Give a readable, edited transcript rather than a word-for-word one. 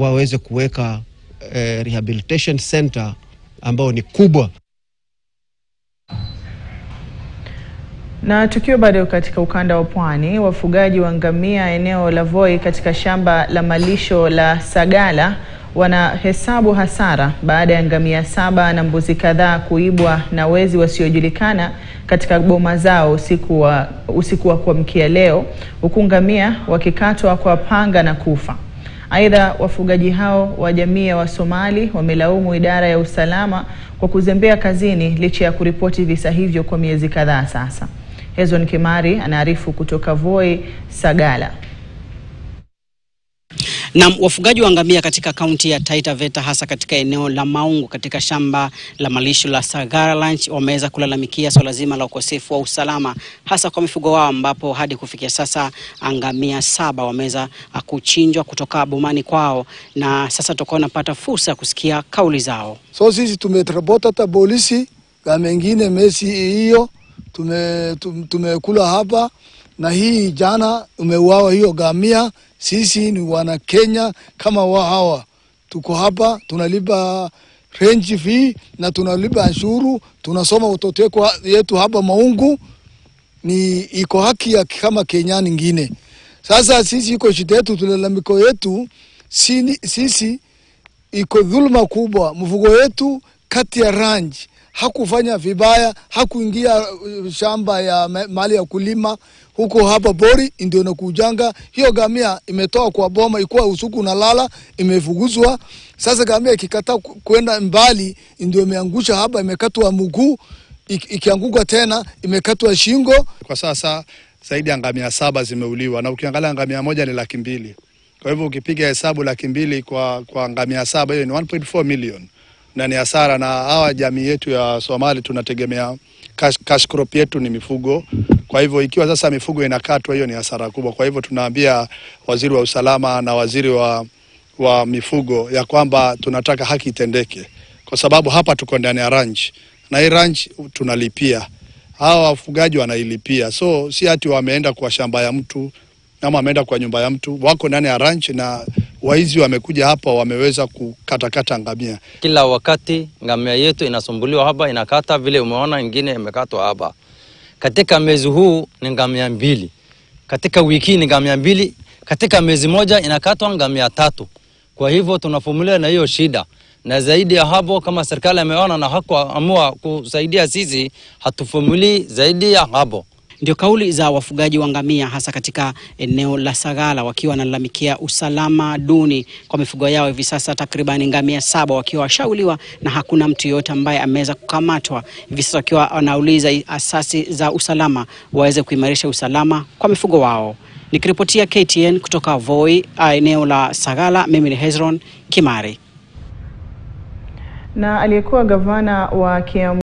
waweze kuweka rehabilitation center ambao ni kubwa. Na tukio bado katika ukanda wa Pwani, wafugaji wa ngamia eneo la Voi katika shamba la malisho la Sagala wanahesabu hasara baada ya ngamia 7 na mbuzi kadhaa kuibwa na wezi wasiojulikana katika boma zao usiku wa kuamkia leo, huku ngamia wakikatwa kwa panga na kufa. Aidha, wafugaji hao wa jamii ya Wasomali wamelaumu idara ya usalama kwa kuzembea kazini licha ya kuripoti visa hivyo kwa miezi kadhaa sasa. Hezron Kimari anaarifu kutoka Voi, Sagala. Na wafugaji wa ngamia katika kaunti ya Taita Taveta hasa katika eneo la Maungu katika shamba la malisho la Sagala Ranch wameweza kulalamikia swala zima la ukosefu wa usalama hasa kwa mifugo wao, ambapo hadi kufikia sasa ngamia 7 wameweza kuchinjwa kutoka bomani kwao, na sasa tutakuwa napata fursa kusikia kauli zao. So sisi tumetrapota hata polisi na mengine mesi hiyo tumekula hapa, na hii jana umeuawa hiyo ngamia. Sisi ni wana Kenya kama hawa, tuko hapa tunalipa range fee na tunalipa ashuru, tunasoma watoto yetu hapa Maungu, ni iko haki ya kama Kenya nyingine. Sasa sisi iko shida yetu, tulalamiko yetu sisi iko dhulma kubwa. Mfugo yetu kati ya ranch hakufanya vibaya, hakuingia shamba ya mali ya kulima huko hapa bori, ndio nakujanga hiyo ngamia imetoa kwa boma, ikuwa usiku na lala imefuguzwa. Sasa ngamia ikikataa kwenda mbali ndio imeangusha hapa, imekatwa mguu, ikianguka tena imekatwa shingo. Kwa sasa zaidi ya ngamia 7 zimeuliwa, na ukiangalia ngamia moja ni 200,000. Kwa hivyo ukipiga hesabu 200,000 kwa ngamia 7 hiyo ni 1.4 million. Na ni hasara, na hawa jamii yetu ya Somali tunategemea cash crop yetu ni mifugo. Kwa hivyo ikiwa sasa mifugo inakatwa, hiyo ni hasara kubwa. Kwa hivyo tunaambia waziri wa usalama na waziri wa mifugo ya kwamba tunataka haki itendeke, kwa sababu hapa tuko ndani ya ranch, na hii ranch tunalipia, hawa wafugaji wanailipia. So si ati wameenda kwa shamba ya mtu ama wameenda kwa nyumba ya mtu, wako ndani ya ranch na waizi wamekuja hapa wameweza kukatakata ngamia. Kila wakati ngamia yetu inasumbuliwa hapa, inakata vile umeona nyingine imekatwa hapa. Katika mwezi huu ni ngamia 2. Katika wiki ni ngamia 2. Katika mwezi moja inakatwa ngamia 3. Kwa hivyo tunavumilia na hiyo shida. Na zaidi ya hapo, kama serikali imeona na hakuamua kusaidia sisi, hatuvumilii zaidi ya hapo. Ndio kauli za wafugaji wa ngamia hasa katika eneo la Sagala, wakiwa wanalalamikia usalama duni kwa mifugo yao. Hivi sasa takriban ngamia 7 wakiwa washauliwa na hakuna mtu yote ambaye ameweza kukamatwa. Hivi sasa wakiwa wanauliza asasi za usalama waweze kuimarisha usalama kwa mifugo wao. Nikiripotia KTN kutoka Voi, eneo la Sagala, mimi ni Hezron Kimari. Na aliyekuwa gavana wa Kiambu